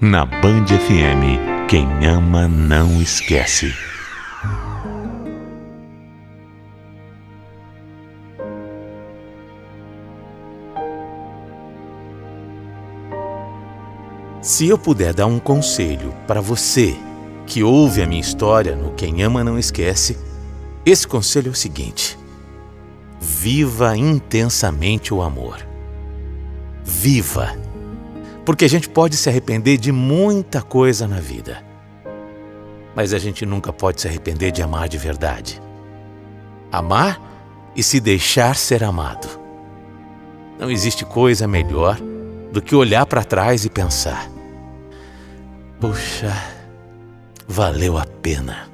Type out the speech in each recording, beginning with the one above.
Na Band FM, quem ama não esquece. Se eu puder dar um conselho para você que ouve a minha história no Quem Ama Não Esquece, esse conselho é o seguinte: viva intensamente o amor. Viva! Porque a gente pode se arrepender de muita coisa na vida, mas a gente nunca pode se arrepender de amar de verdade. Amar e se deixar ser amado. Não existe coisa melhor do que olhar para trás e pensar: puxa, valeu a pena.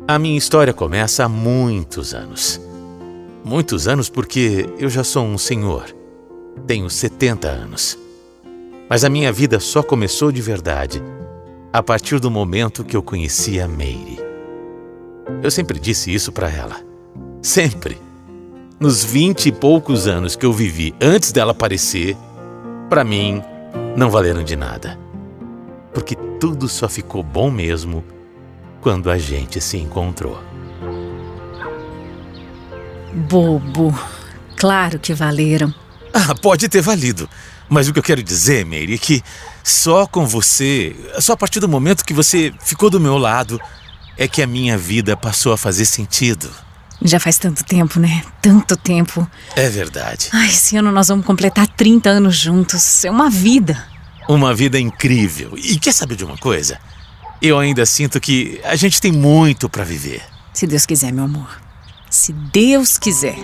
A minha história começa há muitos anos. Muitos anos porque eu já sou um senhor. Tenho 70 anos. Mas a minha vida só começou de verdade a partir do momento que eu conheci a Meire. Eu sempre disse isso para ela. Sempre. Nos 20 e poucos anos que eu vivi antes dela aparecer, para mim, não valeram de nada. Porque tudo só ficou bom mesmo quando a gente se encontrou. Bobo. Claro que valeram. Pode ter valido. Mas o que eu quero dizer, Meire, é que só com você, só a partir do momento que você ficou do meu lado, é que a minha vida passou a fazer sentido. Já faz tanto tempo, né? Tanto tempo. É verdade. Esse ano nós vamos completar 30 anos juntos. É uma vida. Uma vida incrível. E quer saber de uma coisa? Eu ainda sinto que a gente tem muito pra viver. Se Deus quiser, meu amor. Se Deus quiser.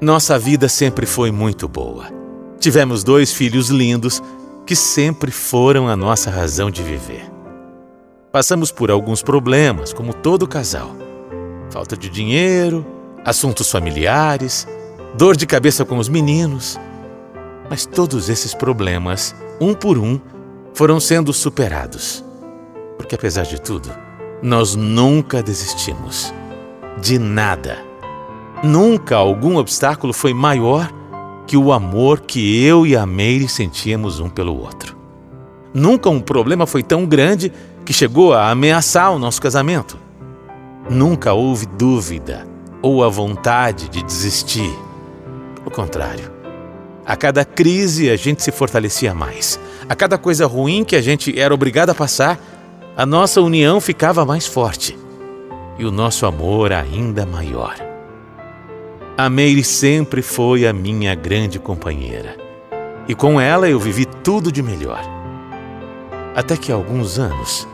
Nossa vida sempre foi muito boa. Tivemos 2 filhos lindos que sempre foram a nossa razão de viver. Passamos por alguns problemas, como todo casal. Falta de dinheiro, assuntos familiares, dor de cabeça com os meninos. Mas todos esses problemas, um por um, foram sendo superados. Porque apesar de tudo, nós nunca desistimos. De nada. Nunca algum obstáculo foi maior que o amor que eu e a Meire sentíamos um pelo outro. Nunca um problema foi tão grande que chegou a ameaçar o nosso casamento. Nunca houve dúvida ou a vontade de desistir. Pelo contrário, a cada crise a gente se fortalecia mais. A cada coisa ruim que a gente era obrigado a passar, a nossa união ficava mais forte e o nosso amor ainda maior. A Meire sempre foi a minha grande companheira. E com ela eu vivi tudo de melhor. Até que há alguns anos,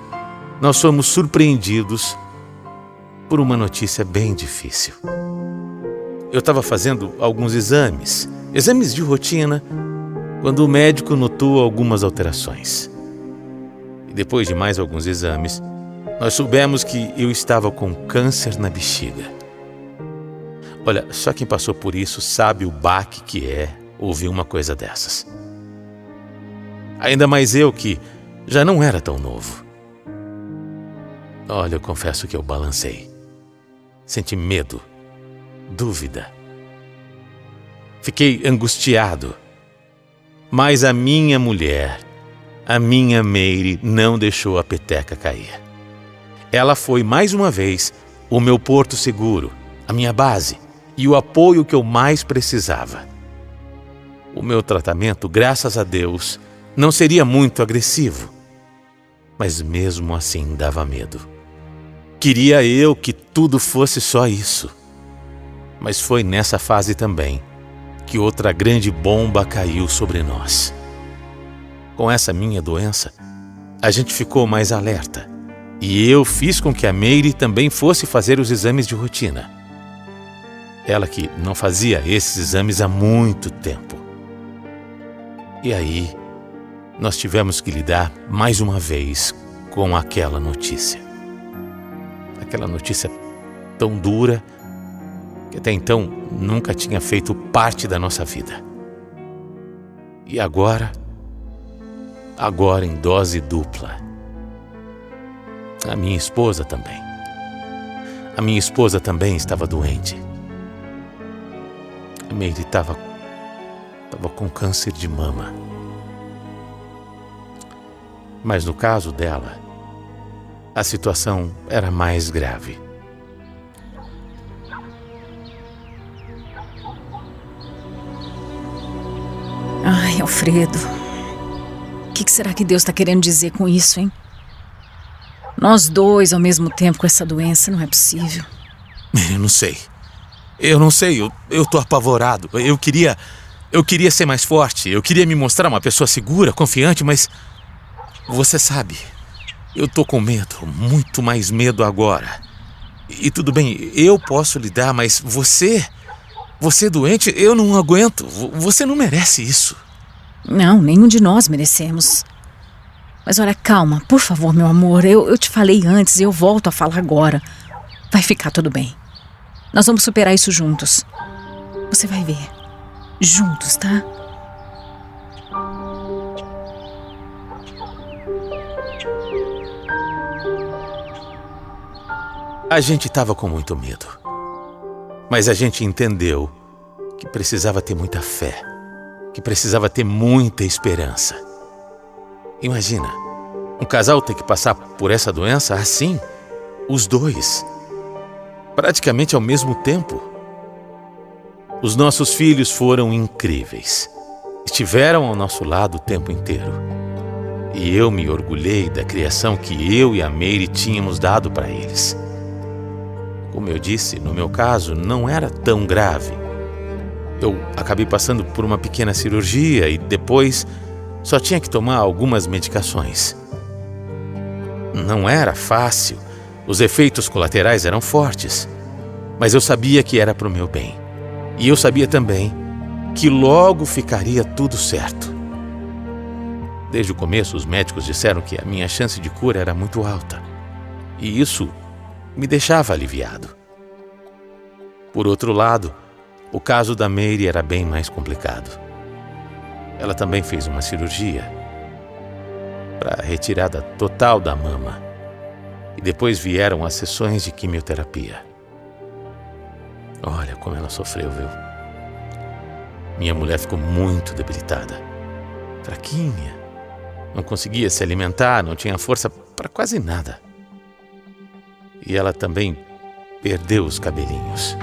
nós fomos surpreendidos por uma notícia bem difícil. Eu estava fazendo alguns exames de rotina, quando o médico notou algumas alterações. E depois de mais alguns exames, nós soubemos que eu estava com câncer na bexiga. Olha, só quem passou por isso sabe o baque que é ouvir uma coisa dessas. Ainda mais eu que já não era tão novo. Olha, eu confesso que eu balancei. Senti medo, dúvida. Fiquei angustiado. Mas a minha mulher, a minha Meire, não deixou a peteca cair. Ela foi mais uma vez o meu porto seguro, a minha base e o apoio que eu mais precisava. O meu tratamento, graças a Deus, não seria muito agressivo, mas mesmo assim dava medo. Queria eu que tudo fosse só isso. Mas foi nessa fase também que outra grande bomba caiu sobre nós. Com essa minha doença, a gente ficou mais alerta e eu fiz com que a Meire também fosse fazer os exames de rotina. Ela que não fazia esses exames há muito tempo. E aí, nós tivemos que lidar mais uma vez com aquela notícia. Aquela notícia tão dura que até então nunca tinha feito parte da nossa vida. E agora em dose dupla. A minha esposa também. A minha esposa também estava doente. A Mary estava com câncer de mama. Mas no caso dela, a situação era mais grave. Ai, Alfredo. O que será que Deus está querendo dizer com isso, hein? Nós dois ao mesmo tempo com essa doença, não é possível. Eu não sei. Eu tô apavorado. Eu queria ser mais forte. Eu queria me mostrar uma pessoa segura, confiante, mas... Você sabe, eu tô com medo, muito mais medo agora. E tudo bem, eu posso lidar, mas você doente, eu não aguento. Você não merece isso. Não, nenhum de nós merecemos. Mas olha, calma, por favor, meu amor. Eu te falei antes e eu volto a falar agora. Vai ficar tudo bem. Nós vamos superar isso juntos. Você vai ver. Juntos, tá? A gente estava com muito medo. Mas a gente entendeu que precisava ter muita fé. Que precisava ter muita esperança. Imagina, um casal ter que passar por essa doença assim, os dois, praticamente ao mesmo tempo. Os nossos filhos foram incríveis. Estiveram ao nosso lado o tempo inteiro. E eu me orgulhei da criação que eu e a Mary tínhamos dado para eles. Como eu disse, no meu caso, não era tão grave. Eu acabei passando por uma pequena cirurgia e depois só tinha que tomar algumas medicações. Não era fácil, os efeitos colaterais eram fortes, mas eu sabia que era para o meu bem. E eu sabia também que logo ficaria tudo certo. Desde o começo, os médicos disseram que a minha chance de cura era muito alta. E isso me deixava aliviado. Por outro lado, o caso da Mary era bem mais complicado. Ela também fez uma cirurgia para retirada total da mama. E depois vieram as sessões de quimioterapia. Olha como ela sofreu, viu? Minha mulher ficou muito debilitada. Fraquinha. Não conseguia se alimentar, não tinha força para quase nada. E ela também perdeu os cabelinhos.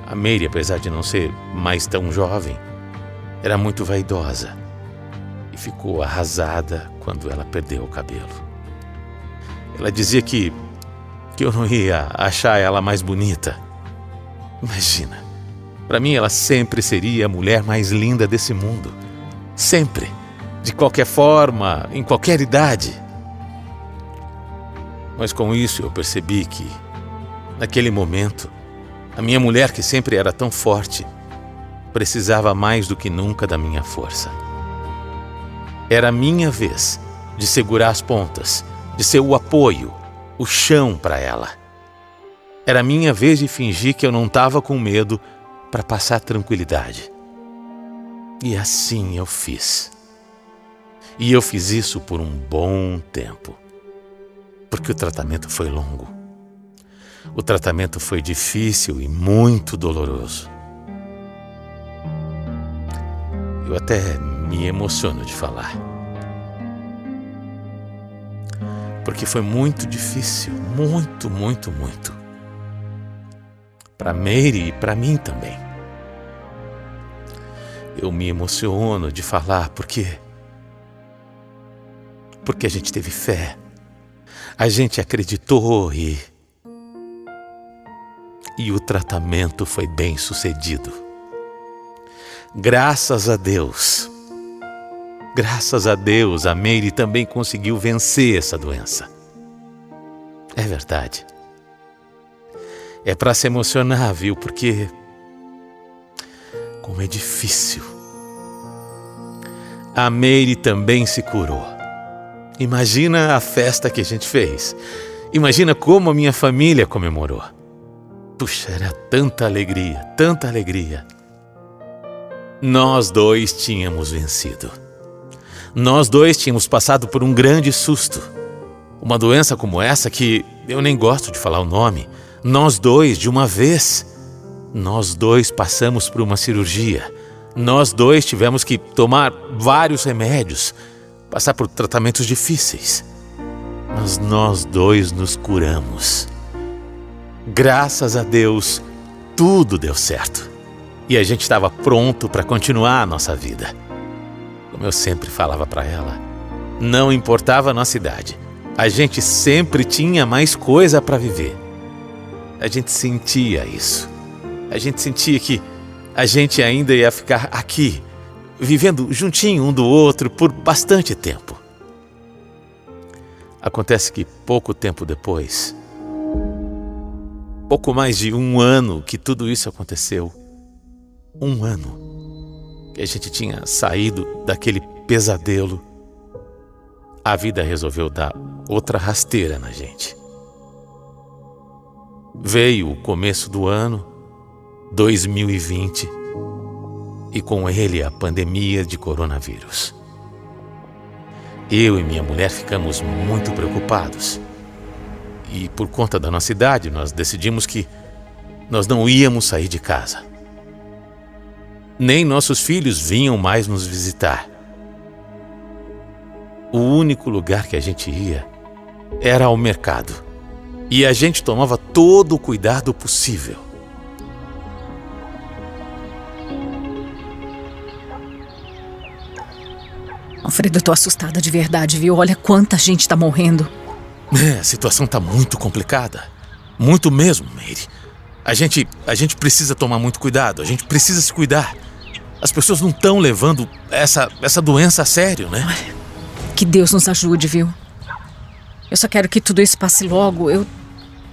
A Mary, apesar de não ser mais tão jovem, era muito vaidosa e ficou arrasada quando ela perdeu o cabelo. Ela dizia que eu não ia achar ela mais bonita. Imagina, para mim ela sempre seria a mulher mais linda desse mundo. Sempre, de qualquer forma, em qualquer idade. Mas com isso eu percebi que, naquele momento, a minha mulher, que sempre era tão forte, precisava mais do que nunca da minha força. Era a minha vez de segurar as pontas, de ser o apoio, o chão para ela. Era a minha vez de fingir que eu não estava com medo para passar tranquilidade. E assim eu fiz. E eu fiz isso por um bom tempo. Porque o tratamento foi longo. O tratamento foi difícil e muito doloroso. Eu até me emociono de falar. Porque foi muito difícil, muito, muito, muito. Para Mary e para mim também. Eu me emociono de falar porque a gente teve fé. A gente acreditou e o tratamento foi bem sucedido. Graças a Deus, a Mary também conseguiu vencer essa doença. É verdade. É para se emocionar, viu? Porque como é difícil. A Mary também se curou. Imagina a festa que a gente fez. Imagina como a minha família comemorou. Puxa, era tanta alegria, tanta alegria. Nós dois tínhamos vencido. Nós dois tínhamos passado por um grande susto. Uma doença como essa que eu nem gosto de falar o nome. Nós dois, de uma vez, Nós dois passamos por uma cirurgia. Nós dois tivemos que tomar vários remédios, passar por tratamentos difíceis. Mas nós dois nos curamos. Graças a Deus, tudo deu certo. E a gente estava pronto para continuar a nossa vida. Como eu sempre falava para ela, não importava a nossa idade, a gente sempre tinha mais coisa para viver. A gente sentia isso. A gente sentia que a gente ainda ia ficar aqui, vivendo juntinho um do outro por bastante tempo. Acontece que pouco tempo depois, pouco mais de 1 ano que tudo isso aconteceu, 1 ano que a gente tinha saído daquele pesadelo, a vida resolveu dar outra rasteira na gente. Veio o começo do ano, 2020, e com ele a pandemia de coronavírus. Eu e minha mulher ficamos muito preocupados. E por conta da nossa idade, nós decidimos que nós não íamos sair de casa. Nem nossos filhos vinham mais nos visitar. O único lugar que a gente ia era ao mercado. E a gente tomava todo o cuidado possível. Alfredo, eu tô assustada de verdade, viu? Olha quanta gente tá morrendo. A situação tá muito complicada. Muito mesmo, Mary. A gente precisa tomar muito cuidado. A gente precisa se cuidar. As pessoas não estão levando essa doença a sério, né? Que Deus nos ajude, viu? Eu só quero que tudo isso passe logo. Eu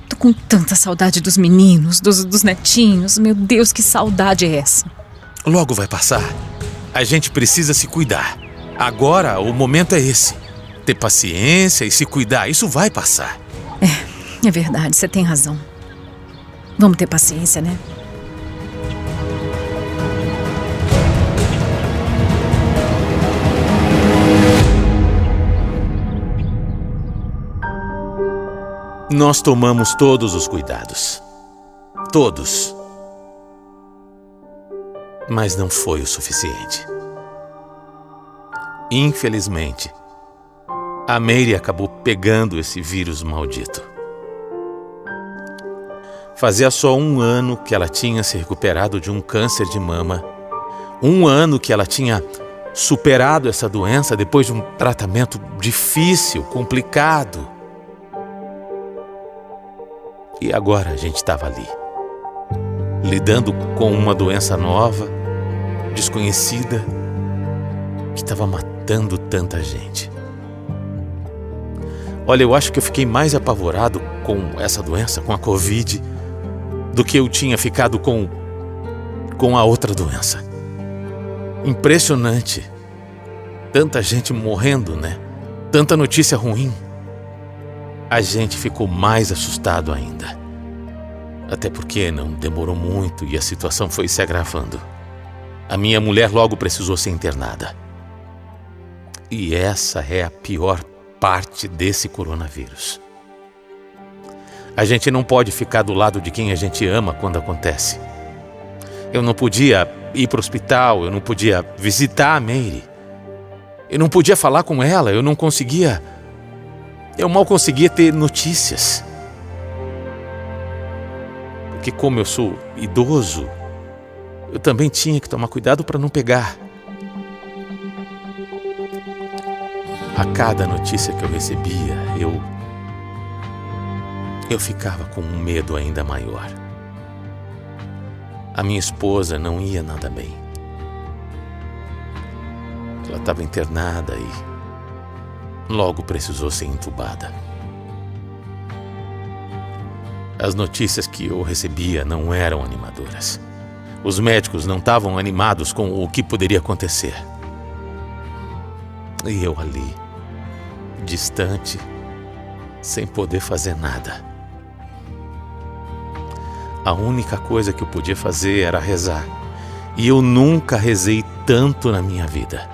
tô com tanta saudade dos meninos, dos netinhos. Meu Deus, que saudade é essa? Logo vai passar. A gente precisa se cuidar. Agora, o momento é esse. Ter paciência e se cuidar. Isso vai passar. É verdade, você tem razão. Vamos ter paciência, né? Nós tomamos todos os cuidados. Todos. Mas não foi o suficiente. Infelizmente, a Mary acabou pegando esse vírus maldito. Fazia só 1 ano que ela tinha se recuperado de um câncer de mama. 1 ano que ela tinha superado essa doença depois de um tratamento difícil, complicado. E agora a gente estava ali, lidando com uma doença nova, desconhecida, que estava matando tanta gente. Olha, eu acho que eu fiquei mais apavorado com essa doença, com a Covid, do que eu tinha ficado com a outra doença. Impressionante. Tanta gente morrendo, né? Tanta notícia ruim. A gente ficou mais assustado ainda. Até porque não demorou muito e a situação foi se agravando. A minha mulher logo precisou ser internada. E essa é a pior parte desse coronavírus. A gente não pode ficar do lado de quem a gente ama quando acontece. Eu não podia ir para o hospital, eu não podia visitar a Mary. Eu não podia falar com ela, eu mal conseguia ter notícias. Porque como eu sou idoso, eu também tinha que tomar cuidado para não pegar. A cada notícia que eu recebia, eu ficava com um medo ainda maior. A minha esposa não ia nada bem. Ela estava internada e logo precisou ser entubada. As notícias que eu recebia não eram animadoras. Os médicos não estavam animados com o que poderia acontecer. E eu ali, distante, sem poder fazer nada. A única coisa que eu podia fazer era rezar. E eu nunca rezei tanto na minha vida.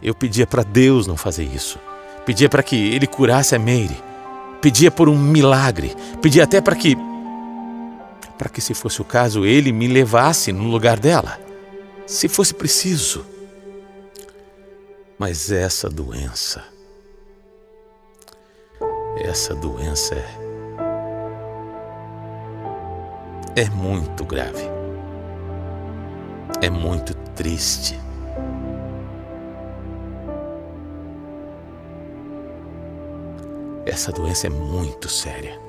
Eu pedia para Deus não fazer isso. Pedia para que Ele curasse a Mary. Pedia por um milagre. Pedia até para que para que, se fosse o caso, ele me levasse no lugar dela, se fosse preciso. Mas essa doença é muito grave. É muito triste. Essa doença é muito séria.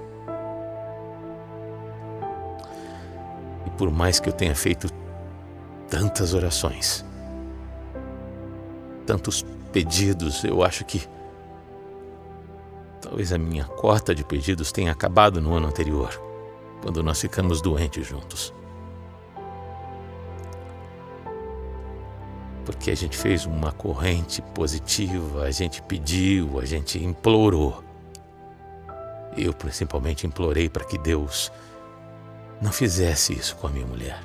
E por mais que eu tenha feito tantas orações, tantos pedidos, eu acho que talvez a minha cota de pedidos tenha acabado no ano anterior, quando nós ficamos doentes juntos. Porque a gente fez uma corrente positiva, a gente pediu, a gente implorou. Eu principalmente implorei para que Deus não fizesse isso com a minha mulher.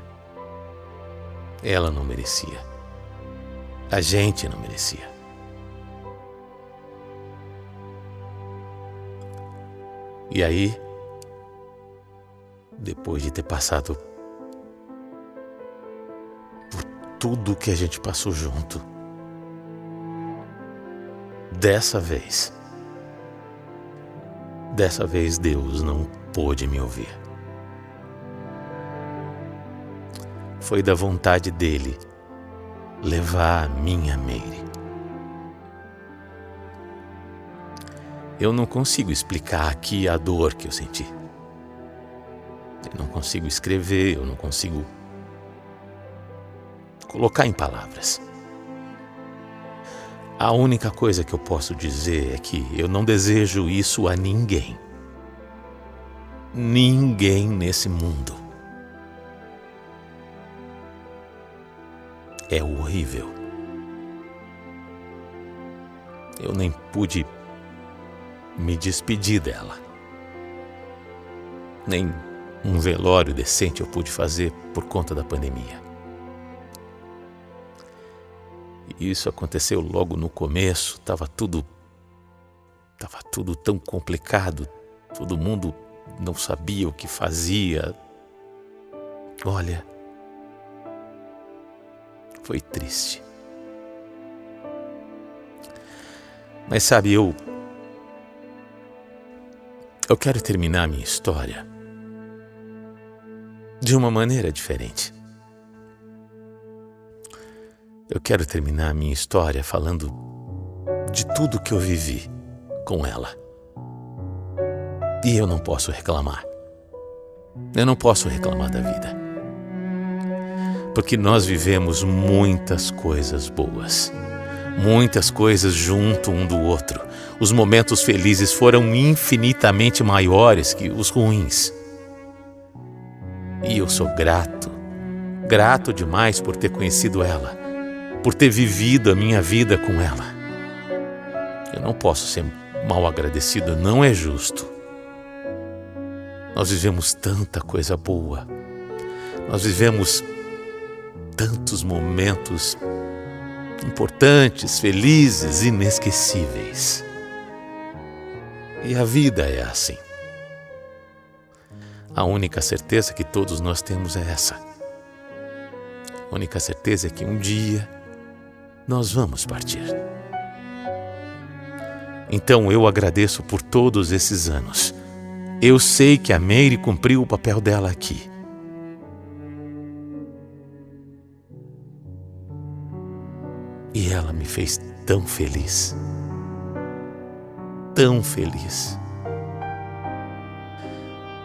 Ela não merecia. A gente não merecia. E aí, depois de ter passado por tudo que a gente passou junto, dessa vez Deus não pôde me ouvir. Foi da vontade dele levar a minha Meire. Eu não consigo explicar aqui a dor que eu senti. Eu não consigo escrever, eu não consigo colocar em palavras. A única coisa que eu posso dizer é que eu não desejo isso a ninguém. Ninguém nesse mundo. É horrível. Eu nem pude me despedir dela. Nem um velório decente eu pude fazer por conta da pandemia. E isso aconteceu logo no começo, estava tudo tão complicado, todo mundo não sabia o que fazia. Olha, foi triste. Mas sabe, eu quero terminar a minha história de uma maneira diferente. Eu quero terminar a minha história falando de tudo que eu vivi com ela. E eu não posso reclamar. Eu não posso reclamar da vida. Porque nós vivemos muitas coisas boas. Muitas coisas junto um do outro. Os momentos felizes foram infinitamente maiores que os ruins. E eu sou grato demais por ter conhecido ela, por ter vivido a minha vida com ela. Eu não posso ser mal agradecido, não é justo. Nós vivemos tanta coisa boa. Nós vivemos tantos momentos importantes, felizes, inesquecíveis. E a vida é assim. A única certeza que todos nós temos é essa. A única certeza é que um dia nós vamos partir. Então eu agradeço por todos esses anos. Eu sei que a Meire cumpriu o papel dela aqui. E ela me fez tão feliz. Tão feliz.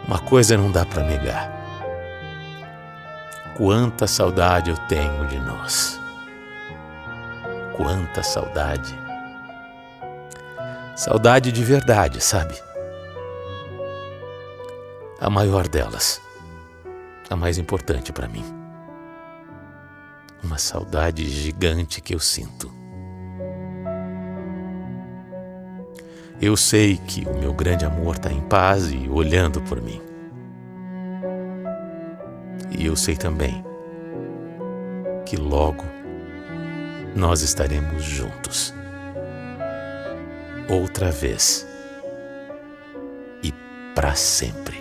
Uma coisa não dá para negar. Quanta saudade eu tenho de nós. Quanta saudade. Saudade de verdade, sabe? A maior delas. A mais importante para mim. Uma saudade gigante que eu sinto. Eu sei que o meu grande amor está em paz e olhando por mim. E eu sei também que logo nós estaremos juntos. Outra vez. E para sempre.